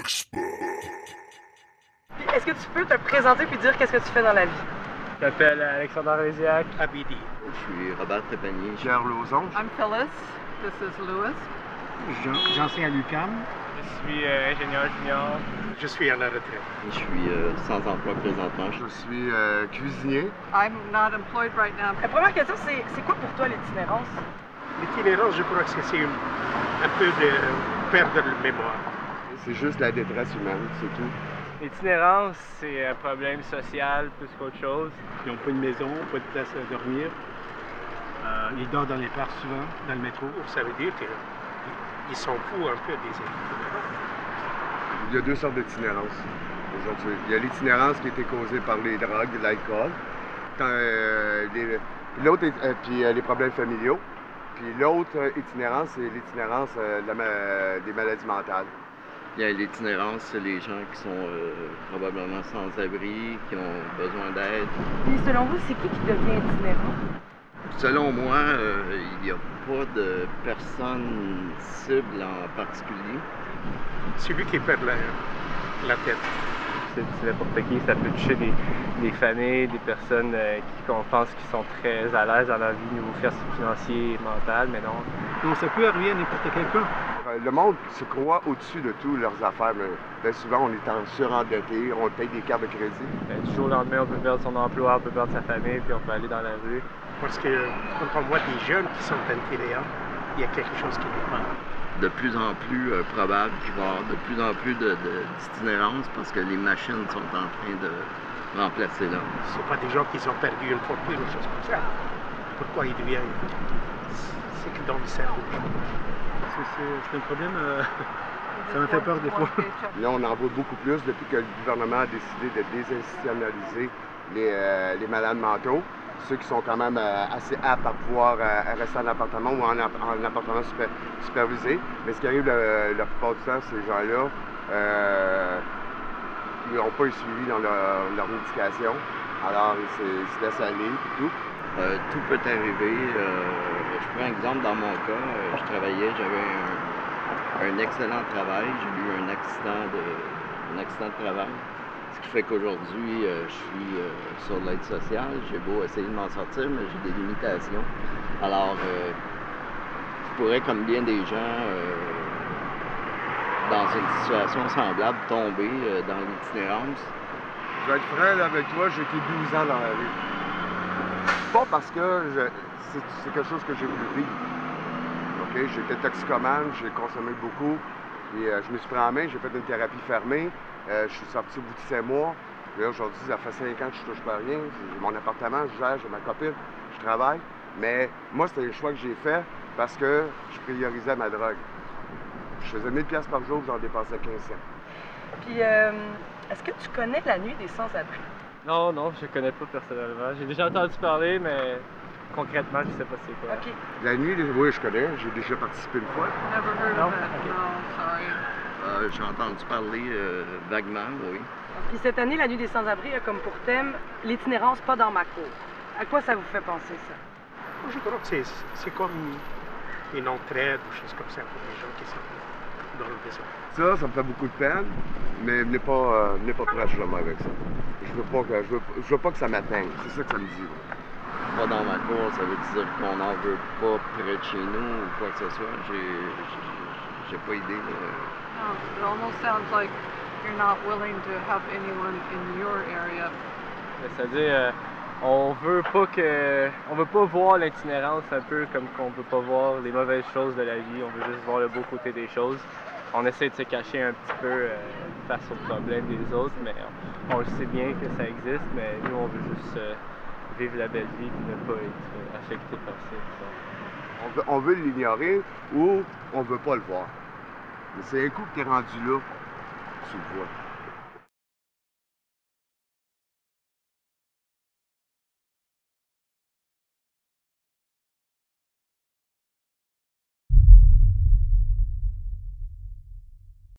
Est-ce que tu peux te présenter puis dire qu'est-ce que tu fais dans la vie? Je m'appelle Alexandre Réziac. Abidi. Je suis Robert Trépanier. Pierre Lauzon. I'm Phyllis. This is Louis. J'enseigne à l'UQAM. Je suis ingénieur junior. Je suis à la retraite. Je suis sans emploi présentement. Je suis cuisinier. I'm not employed right now. La première question, c'est quoi pour toi l'itinérance? L'itinérance, je crois que c'est un peu de perdre le mémoire. C'est juste la détresse humaine, c'est tout. L'itinérance, c'est un problème social plus qu'autre chose. Ils n'ont pas de maison, pas de place à dormir. Ils dorment dans les parcs souvent, dans le métro. Ça veut dire qu'ils s'en foutent un peu des itinérants. Il y a deux sortes d'itinérance aujourd'hui. Il y a l'itinérance qui a été causée par les drogues, l'alcool, l'autre, puis les problèmes familiaux. Puis l'autre itinérance, c'est l'itinérance des maladies mentales. Il y a l'itinérance, c'est les gens qui sont probablement sans abri, qui ont besoin d'aide. Puis selon vous, c'est qui devient itinérant? Selon moi, il n'y a pas de personne cible en particulier. Celui qui perd la tête. C'est n'importe qui, ça peut toucher des familles, des personnes qu'on pense qui sont très à l'aise dans leur vie niveau financier et mental, mais non. Donc ça peut arriver à n'importe quelqu'un. Le monde se croit au-dessus de tout leurs affaires, mais bien souvent on est en surendetté, on paye des cartes de crédit. Du jour au lendemain, on peut perdre son emploi, on peut perdre sa famille, puis on peut aller dans la rue. Parce que quand on voit des jeunes qui sont itinérants, il y a quelque chose qui n'est pas. De plus en plus probable qu'il va y avoir de plus en plus d'itinérance parce que les machines sont en train de remplacer l'homme. Ce pas des gens qui ont perdu une fortune ou des choses comme ça. Pourquoi ils deviennent? C'est que dans le cerveau. C'est un problème, ça me fait peur des fois. Là, on en voit beaucoup plus depuis que le gouvernement a décidé de désinstitutionnaliser les malades mentaux. Ceux qui sont quand même assez aptes à pouvoir rester en appartement ou en appartement supervisé. Mais ce qui arrive la plupart du temps, ces gens-là, ils n'ont pas eu suivi dans leur médication. Alors, ils se laissent aller et tout. Tout peut arriver. Je prends un exemple dans mon cas. Je travaillais, j'avais un excellent travail. J'ai eu un accident de travail. Ce qui fait qu'aujourd'hui, je suis sur l'aide sociale. J'ai beau essayer de m'en sortir, mais j'ai des limitations. Alors, je pourrais, comme bien des gens, dans une situation semblable, tomber dans l'itinérance. Je vais être franc avec toi, j'ai été 12 ans dans la rue. Pas parce que c'est quelque chose que j'ai voulu vivre. Okay? J'étais toxicomane, j'ai consommé beaucoup. Puis je me suis pris en main, j'ai fait une thérapie fermée. Je suis sorti au bout de 5 mois. Puis là, aujourd'hui, ça fait 5 ans que je touche pas à rien. J'ai mon appartement, je gère, j'ai ma copine, je travaille. Mais moi, c'était le choix que j'ai fait parce que je priorisais ma drogue. Je faisais 1000$ par jour, j'en dépensais 15 cents. Puis, est-ce que tu connais la nuit des sans-abri? Non, je connais pas personnellement. J'ai déjà entendu parler, mais concrètement, je sais pas c'est quoi. OK. La nuit, oui, je connais. J'ai déjà participé une fois. Never heard No? of it. Okay. No, sorry. J'ai entendu parler vaguement, oui. Puis cette année, la nuit des sans-abri a comme pour thème l'itinérance pas dans ma cour. À quoi ça vous fait penser, ça? Je crois que c'est comme une entraide ou chose comme ça pour les gens qui sont dans le besoin. Ça me fait beaucoup de peine, mais venez pas proche de moi avec ça. Je veux pas que ça m'atteigne. C'est ça que ça me dit. Pas dans ma cour, ça veut dire qu'on n'en veut pas près de chez nous ou quoi que ce soit. J'ai pas idée. Oh, it almost sounds like you're not willing to have anyone in your area. C'est-à-dire, on veut pas voir l'itinérance un peu comme qu'on peut pas voir les mauvaises choses de la vie. On veut juste voir le beau côté des choses. On essaie de se cacher un petit peu face aux problèmes des autres, mais on le sait bien que ça existe, mais nous, on veut juste vivre la belle vie et ne pas être affecté par ça. On veut l'ignorer ou on veut pas le voir. Mais c'est un coup que tu es rendu là, tu le vois.